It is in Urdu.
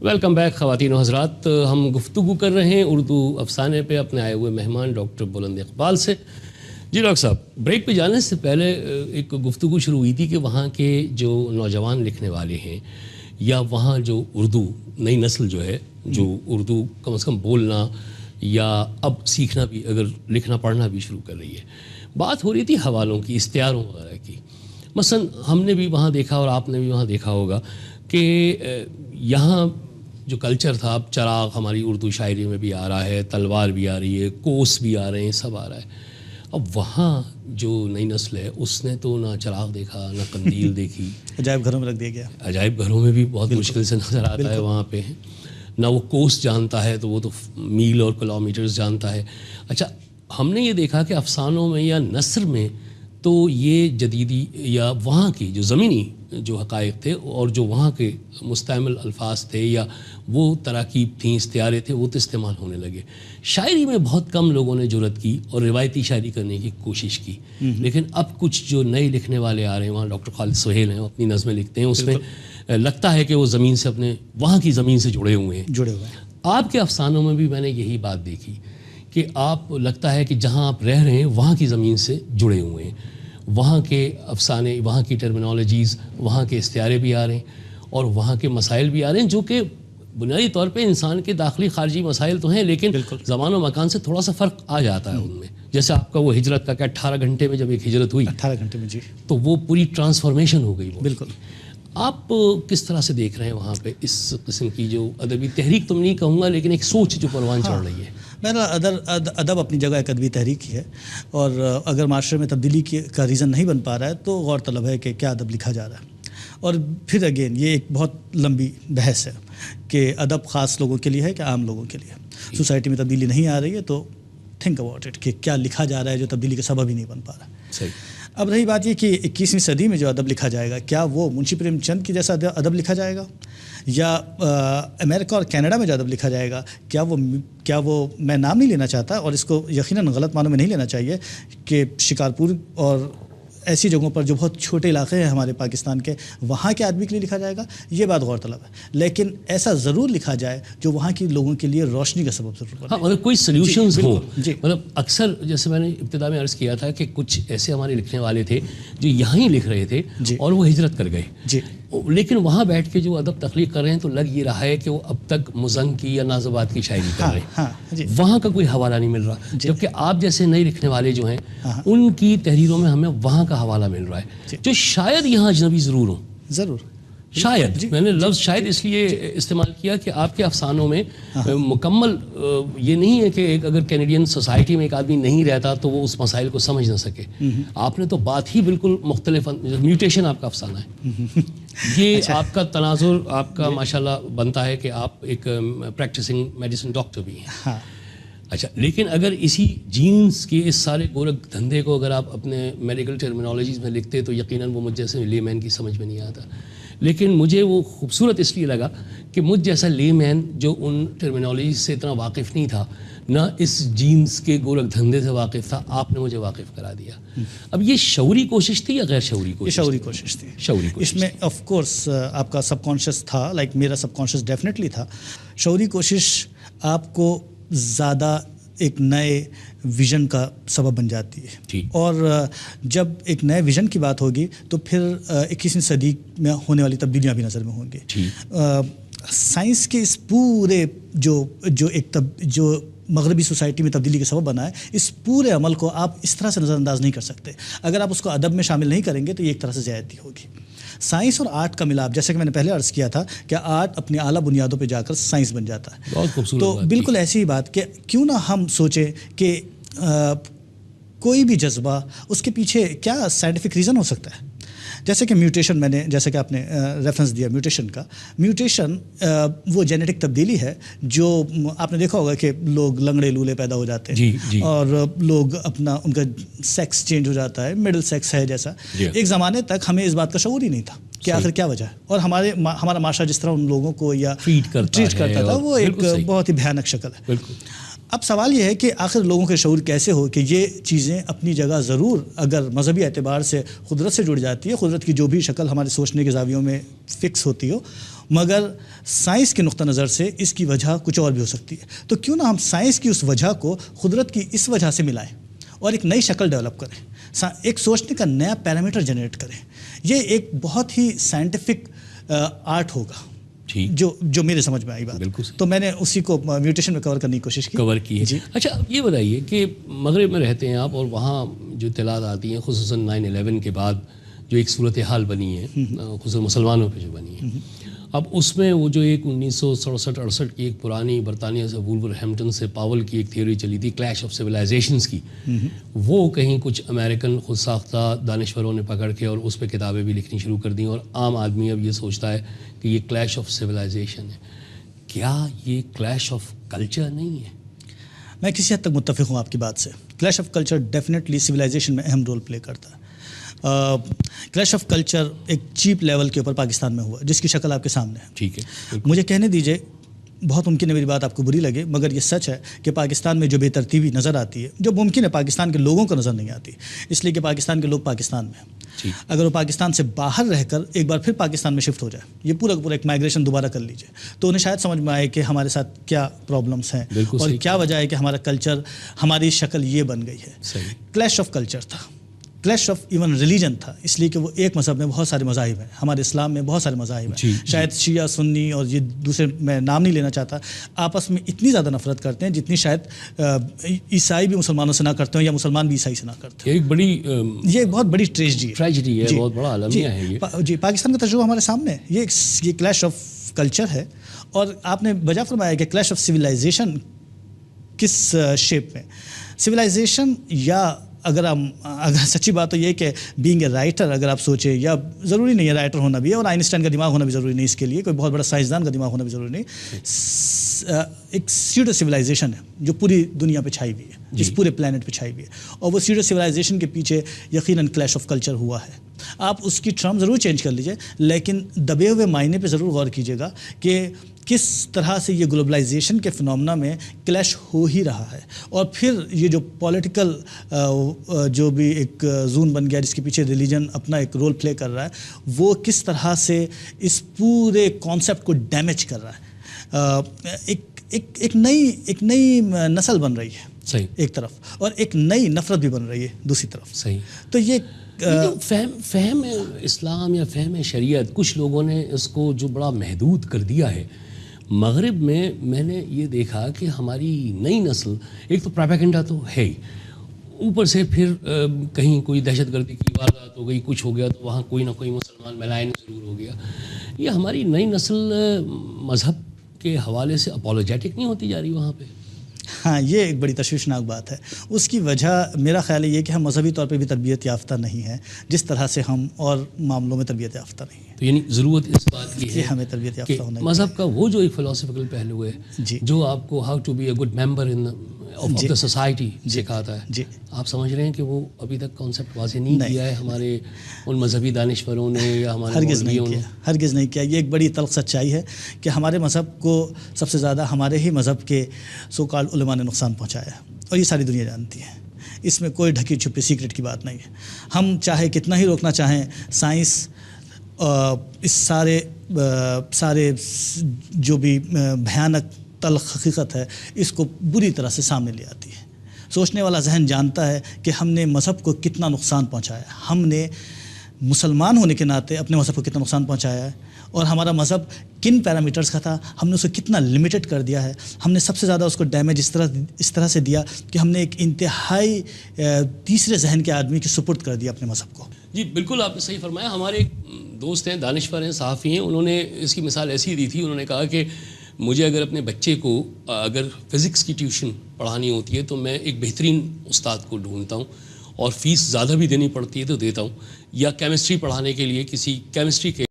ویلکم بیک خواتین و حضرات. ہم گفتگو کر رہے ہیں اردو افسانے پہ اپنے آئے ہوئے مہمان ڈاکٹر بلند اقبال سے. جی ڈاکٹر صاحب, بریک پہ جانے سے پہلے ایک گفتگو شروع ہوئی تھی کہ وہاں کے جو نوجوان لکھنے والے ہیں یا وہاں جو اردو نئی نسل جو ہے جو اردو کم از کم بولنا یا اب سیکھنا بھی, اگر لکھنا پڑھنا بھی شروع کر رہی ہے, بات ہو رہی تھی حوالوں کی, اشتہاروں وغیرہ کی. مثلا ہم نے بھی وہاں دیکھا اور آپ نے بھی وہاں دیکھا ہوگا کہ یہاں جو کلچر تھا, اب چراغ ہماری اردو شاعری میں بھی آ رہا ہے, تلوار بھی آ رہی ہے, کوس بھی آ رہے ہیں, سب آ رہا ہے. اب وہاں جو نئی نسل ہے اس نے تو نہ چراغ دیکھا نہ قندیل دیکھی, عجائب گھروں میں رکھ دیا گیا. عجائب گھروں میں بھی بہت مشکل سے نظر آتا ہے وہاں پہ, نہ وہ کوس جانتا ہے تو وہ تو میل اور کلومیٹرز جانتا ہے. اچھا, ہم نے یہ دیکھا کہ افسانوں میں یا نثر میں تو یہ جدیدی یا وہاں کی جو زمینی جو حقائق تھے اور جو وہاں کے مستعمل الفاظ تھے یا وہ تراکیب تھیں, استعارے تھے, وہ تو استعمال ہونے لگے. شاعری میں بہت کم لوگوں نے جرأت کی اور روایتی شاعری کرنے کی کوشش کی. لیکن اب کچھ جو نئے لکھنے والے آ رہے ہیں, وہاں ڈاکٹر خالد سہیل ہیں, اپنی نظمیں لکھتے ہیں, اس میں لگتا ہے کہ وہ زمین سے اپنے وہاں کی زمین سے جڑے ہوئے ہیں. آپ کے افسانوں میں بھی میں نے یہی بات دیکھی کہ آپ لگتا ہے کہ جہاں آپ رہ رہے ہیں وہاں کی زمین سے جڑے ہوئے ہیں. وہاں کے افسانے, وہاں کی ٹرمینالوجیز, وہاں کے استعارے بھی آ رہے ہیں اور وہاں کے مسائل بھی آ رہے ہیں جو کہ بنیادی طور پہ انسان کے داخلی خارجی مسائل تو ہیں, لیکن زمان و مکان سے تھوڑا سا فرق آ جاتا ہے ان میں. جیسے آپ کا وہ ہجرت کا کہ 18 گھنٹے میں جب ایک ہجرت ہوئی, 18 گھنٹے میں, جی, تو وہ پوری ٹرانسفارمیشن ہو گئی. بالکل. آپ کس طرح سے دیکھ رہے ہیں وہاں پہ اس قسم کی جو ادبی تحریک, تو نہیں کہوں گا لیکن ایک سوچ جو پروان چڑھ رہی ہے؟ میرا ادب اپنی جگہ ایک ادبی تحریک ہی ہے, اور اگر معاشرے میں تبدیلی کا ریزن نہیں بن پا رہا ہے تو غور طلب ہے کہ کیا ادب لکھا جا رہا ہے. اور پھر اگین یہ ایک بہت لمبی بحث ہے کہ ادب خاص لوگوں کے لیے ہے کہ عام لوگوں کے لیے. سوسائٹی میں تبدیلی نہیں آ رہی ہے تو تھنک اباؤٹ اٹ کہ کیا لکھا جا رہا ہے جو تبدیلی کا سبب ہی نہیں بن پا رہا. صحیح. اب رہی بات یہ کہ 21ویں صدی میں جو ادب لکھا جائے گا, کیا وہ منشی پریم چند کی جیسا ادب لکھا جائے گا, یا امریکہ اور کینیڈا میں جو ادب لکھا جائے گا, کیا وہ میں نام نہیں لینا چاہتا اور اس کو یقیناً غلط معنوں میں نہیں لینا چاہیے کہ شکارپور اور ایسی جگہوں پر جو بہت چھوٹے علاقے ہیں ہمارے پاکستان کے, وہاں کے آدمی کے لیے لکھا جائے گا, یہ بات غور طلب ہے. لیکن ایسا ضرور لکھا جائے جو وہاں کے لوگوں کے لیے روشنی کا سبب ضرور بنے. ہاں, مگر کوئی سلیوشنز ہوں. جی, مطلب اکثر جیسے میں نے ابتدا میں عرض کیا تھا کہ کچھ ایسے ہمارے لکھنے والے تھے جو یہاں ہی لکھ رہے تھے اور وہ ہجرت کر گئے, لیکن وہاں بیٹھ کے جو ادب تخلیق کر رہے ہیں تو لگ یہ رہا ہے کہ وہ اب تک مزن کی یا نازبات کی شاعری کر رہے ہیں. وہاں کا کوئی حوالہ نہیں مل رہا, جبکہ آپ جیسے نئے لکھنے والے جو ہیں ان کی تحریروں میں ہمیں وہاں کا حوالہ مل رہا ہے, جو شاید یہاں اجنبی ضرور ہوں. ضرور, شاید میں نے لفظ شاید اس لیے استعمال کیا کہ آپ کے افسانوں میں مکمل یہ نہیں ہے کہ اگر کینیڈین سوسائٹی میں ایک آدمی نہیں رہتا تو وہ اس مسائل کو سمجھ نہ سکے. آپ نے تو بات ہی بالکل مختلف, میوٹیشن آپ کا افسانہ ہے. یہ آپ کا تناظر آپ کا ماشاءاللہ بنتا ہے کہ آپ ایک پریکٹسنگ میڈیسن ڈاکٹر بھی ہیں. اچھا, لیکن اگر اسی جینز کے اس سارے گورکھ دھندے کو اگر آپ اپنے میڈیکل ٹرمینالوجیز میں لکھتے تو یقیناً وہ مجھ جیسے لے مین کی سمجھ میں نہیں آتا. لیکن مجھے وہ خوبصورت اس لیے لگا کہ مجھ جیسا لے مین جو ان ٹرمینالوجیز سے اتنا واقف نہیں تھا, نہ اس جینز کے گورکھ دھندے سے واقف تھا, آپ نے مجھے واقف کرا دیا. اب یہ شعوری کوشش تھی یا غیر شعوری کوشش؟ یہ شعوری کوشش تھی. شعوری کوشش. اس میں آف کورس آپ کا سب کانشیس تھا, لائک میرا سب کانشیس ڈیفینیٹلی تھا. شعوری کوشش آپ کو زیادہ ایک نئے ویژن کا سبب بن جاتی ہے, اور جب ایک نئے ویژن کی بات ہوگی تو پھر 21ویں صدی میں ہونے والی تبدیلیاں بھی نظر میں ہوں گی. سائنس کے اس پورے جو مغربی سوسائٹی میں تبدیلی کا سبب بنا ہے, اس پورے عمل کو آپ اس طرح سے نظر انداز نہیں کر سکتے. اگر آپ اس کو ادب میں شامل نہیں کریں گے تو یہ ایک طرح سے زیادتی ہوگی. سائنس اور آرٹ کا ملاپ, جیسے کہ میں نے پہلے عرض کیا تھا کہ آرٹ اپنی اعلیٰ بنیادوں پہ جا کر سائنس بن جاتا ہے. تو بالکل ایسی ہی بات کہ کیوں نہ ہم سوچیں کہ کوئی بھی جذبہ اس کے پیچھے کیا سائنٹیفک ریزن ہو سکتا ہے. جیسے کہ میوٹیشن, میں نے جیسے کہ آپ نے ریفرنس دیا میوٹیشن کا. میوٹیشن وہ جینیٹک تبدیلی ہے جو آپ نے دیکھا ہوگا کہ لوگ لنگڑے لولے پیدا ہو جاتے ہیں اور لوگ اپنا ان کا سیکس چینج ہو جاتا ہے, مڈل سیکس ہے جیسا. ایک زمانے تک ہمیں اس بات کا شعور ہی نہیں تھا کہ آخر کیا وجہ ہے, اور ہمارا معاشرہ جس طرح ان لوگوں کو یا ٹریٹ کرتا تھا وہ ایک بہت ہی بھیانک شکل ہے. اب سوال یہ ہے کہ آخر لوگوں کے شعور کیسے ہو کہ یہ چیزیں اپنی جگہ ضرور اگر مذہبی اعتبار سے قدرت سے جڑ جاتی ہے، قدرت کی جو بھی شکل ہمارے سوچنے کے زاویوں میں فکس ہوتی ہو، مگر سائنس کے نقطہ نظر سے اس کی وجہ کچھ اور بھی ہو سکتی ہے. تو کیوں نہ ہم سائنس کی اس وجہ کو قدرت کی اس وجہ سے ملائیں اور ایک نئی شکل ڈیولپ کریں، ایک سوچنے کا نیا پیرامیٹر جنریٹ کریں. یہ ایک بہت ہی سائنٹیفک آرٹ ہوگا جو میرے سمجھ میں آئی بات. بالکل. تو میں نے اسی کو میوٹیشن میں کور کرنے کی کوشش کی ہے. اچھا یہ بتائیے کہ مغرب میں رہتے ہیں آپ، اور وہاں جو اطلاعات آتی ہیں خصوصاً 9/11 کے بعد جو ایک صورتحال بنی ہے خصوصاً مسلمانوں پہ جو بنی ہے، اب اس میں وہ جو ایک 1967-68 کی ایک پرانی برطانیہ سے وولورہیمپٹن سے پاول کی ایک تھیوری چلی تھی کلیش آف سویلائزیشنز کی، وہ کہیں کچھ امریکن خود ساختہ دانشوروں نے پکڑ کے اور اس پہ کتابیں بھی لکھنی شروع کر دیں، اور عام آدمی اب یہ سوچتا ہے کہ یہ کلیش آف سویلائزیشن ہے. کیا یہ کلیش آف کلچر نہیں ہے؟ میں کسی حد تک متفق ہوں آپ کی بات سے. Clash of culture definitely civilization میں اہم رول پلے کرتا ہے. کلیش آف کلچر ایک چیپ لیول کے اوپر پاکستان میں ہوا جس کی شکل آپ کے سامنے ہے. ٹھیک ہے، مجھے کہنے دیجئے، بہت ممکن ہے میری بات آپ کو بری لگے، مگر یہ سچ ہے کہ پاکستان میں جو بے ترتیبی نظر آتی ہے، جو ممکن ہے پاکستان کے لوگوں کو نظر نہیں آتی، اس لیے کہ پاکستان کے لوگ پاکستان میں ہیں. اگر وہ پاکستان سے باہر رہ کر ایک بار پھر پاکستان میں شفٹ ہو جائے، یہ پورا پورا ایک مائگریشن دوبارہ کر لیجیے، تو انہیں شاید سمجھ میں آئے کہ ہمارے ساتھ کیا پرابلمس ہیں اور کیا وجہ ہے کہ ہمارا کلچر، ہماری شکل یہ بن گئی ہے. کلیش آف کلچر تھا، کلیش آف ایون ریلیجن تھا، اس لیے کہ وہ ایک مذہب میں بہت سارے مذاہب ہیں. ہمارے اسلام میں بہت سارے مذاہب ہیں. شاید شیعہ، سنی اور یہ دوسرے میں نام نہیں لینا چاہتا، آپس میں اتنی زیادہ نفرت کرتے ہیں جتنی شاید عیسائی بھی مسلمانوں سے نہ کرتے ہوں یا مسلمان بھی عیسائی سے نہ کرتے ہیں. یہ بہت بڑی ٹریجڈی ہے، بہت بڑا عالمیہ ہے یہ. جی، پاکستان کا تجربہ ہمارے سامنے ہے. یہ کلیش آف کلچر ہے. اور آپ نے بجا فرمایا کہ کلیش آف سویلائزیشن کس شیپ میں. سویلائزیشن یا اگر سچی بات تو یہ کہ بینگ اے رائٹر اگر آپ سوچیں، یا ضروری نہیں ہے رائٹر ہونا بھی ہے، اور آئنسٹائن کا دماغ ہونا بھی ضروری نہیں، اس کے لیے کوئی بہت بڑا سائنسدان کا دماغ ہونا بھی ضروری نہیں. ایک سیڈو سویلائزیشن ہے جو پوری دنیا پہ چھائی ہوئی ہے، اس پورے پلانٹ پہ چھائی ہوئی ہے، اور وہ سیڈو سویلائزیشن کے پیچھے یقیناً کلیش آف کلچر ہوا ہے. آپ اس کی ٹرم ضرور چینج کر لیجئے، لیکن دبے ہوئے معنی پہ ضرور غور کیجیے گا کہ کس طرح سے یہ گلوبلائزیشن کے فنومنا میں کلیش ہو ہی رہا ہے. اور پھر یہ جو پولیٹیکل جو بھی ایک زون بن گیا جس کے پیچھے ریلیجن اپنا ایک رول پلے کر رہا ہے، وہ کس طرح سے اس پورے کانسیپٹ کو ڈیمیج کر رہا ہے. ایک نئی نسل بن رہی ہے صحیح ایک طرف، اور ایک نئی نفرت بھی بن رہی ہے دوسری طرف. صحیح. تو یہ فہم اسلام یا فہم شریعت کچھ لوگوں نے اس کو جو بڑا محدود کر دیا ہے. مغرب میں نے یہ دیکھا کہ ہماری نئی نسل، ایک تو پروپیگنڈا تو ہے ہی، اوپر سے پھر کہیں کوئی دہشت گردی کی واردات ہو گئی، کچھ ہو گیا تو وہاں کوئی نہ کوئی مسلمان ملائن ضرور ہو گیا. یہ ہماری نئی نسل مذہب کے حوالے سے اپولوجیٹک نہیں ہوتی جا رہی وہاں پہ؟ ہاں، یہ ایک بڑی تشویشناک بات ہے. اس کی وجہ میرا خیال ہے یہ کہ ہم مذہبی طور پہ بھی تربیت یافتہ نہیں ہیں جس طرح سے ہم اور معاملوں میں تربیت یافتہ نہیں ہیں. تو یعنی ضرورت اس بات کی ہے ہمیں تربیت یافتہ ہونا ہے. مذہب کا وہ جو ایک فلسفیکل پہلو ہے جو آپ کو how to be a good member of the society سکھاتا ہے، آپ سمجھ رہے ہیں کہ وہ ابھی تک کانسیپٹ واضح نہیں کیا ہے ہمارے ان مذہبی دانشوروں نے یا ہمارے ہرگز نہیں کیا. یہ ایک بڑی تلخ سچائی ہے کہ ہمارے مذہب کو سب سے زیادہ ہمارے ہی مذہب کے سو کالڈ علماء نے نقصان پہنچایا ہے، اور یہ ساری دنیا جانتی ہے. اس میں کوئی ڈھکی چھپی سیکرٹ کی بات نہیں ہے. ہم چاہے کتنا ہی روکنا چاہیں، سائنس اس سارے جو بھی بھیانک تلخ حقیقت ہے اس کو بری طرح سے سامنے لے آتی ہے. سوچنے والا ذہن جانتا ہے کہ ہم نے مذہب کو کتنا نقصان پہنچایا ہے، ہم نے مسلمان ہونے کے ناطے اپنے مذہب کو کتنا نقصان پہنچایا ہے، اور ہمارا مذہب کن پیرامیٹرز کا تھا، ہم نے اسے کتنا لمیٹڈ کر دیا ہے. ہم نے سب سے زیادہ اس کو ڈیمیج اس طرح سے دیا کہ ہم نے ایک انتہائی تیسرے ذہن کے آدمی کی سپرد کر دیا اپنے مذہب کو. جی بالکل، آپ نے صحیح فرمایا. ہمارے ایک دوست ہیں، دانشور ہیں، صحافی ہیں، انہوں نے اس کی مثال ایسی دی تھی. انہوں نے کہا کہ مجھے اگر اپنے بچے کو اگر فزکس کی ٹیوشن پڑھانی ہوتی ہے تو میں ایک بہترین استاد کو ڈھونڈتا ہوں، اور فیس زیادہ بھی دینی پڑتی ہے تو دیتا ہوں، یا کیمسٹری پڑھانے کے لیے کسی کیمسٹری کے